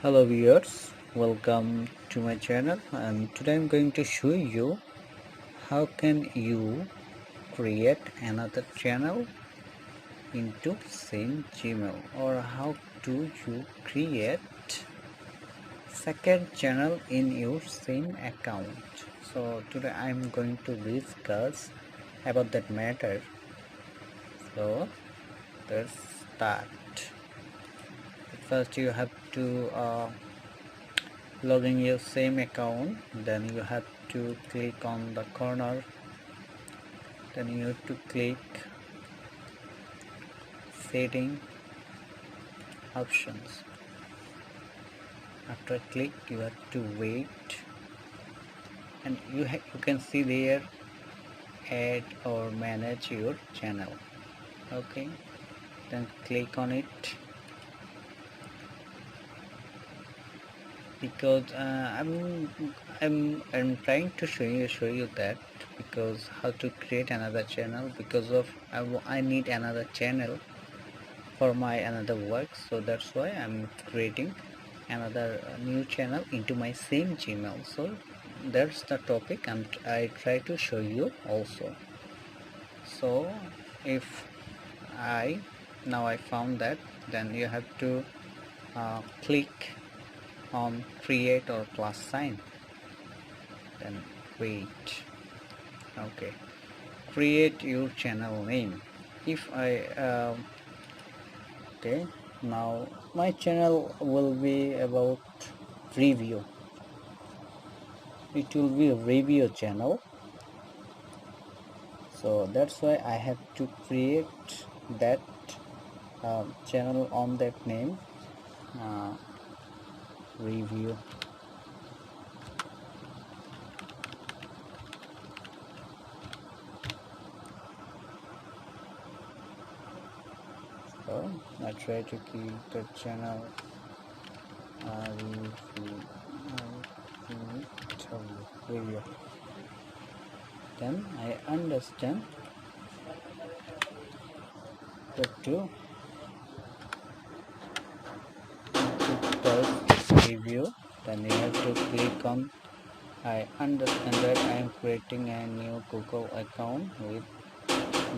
Hello viewers, welcome to my channel, and today I'm going to show you how can you create another channel into same Gmail, or how do you create second channel in your same account. So today I'm going to discuss about that matter. So let's start. First you have to log in your same account, then you have to click on the corner, then you have to click setting options. After click you have to wait, and you can see there add or manage your channel. Okay, then click on it, because I'm trying to show you that, because how to create another channel, because of I need another channel for my another work, so that's why I'm creating another new channel into my same Gmail. So that's the topic I try to show you also. So if I now I found that, then you have to click on create or plus sign, then wait. Okay, create your channel name. If I okay, now my channel will be about review. It will be a review channel, so that's why I have to create that channel on that name, uh, review. So I try to keep the channel review. Then I understand that to type review, then you have to click on I understand that I am creating a new Google account with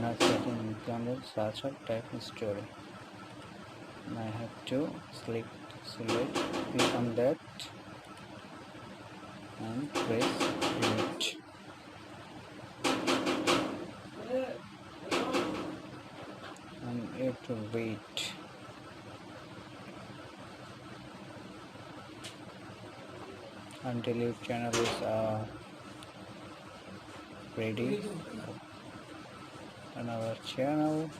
not setting included such a type story. And I have to select, click on that and press create. And you have to wait. Until your channel is ready on our channel.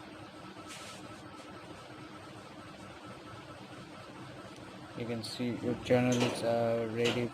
You can see your channel is ready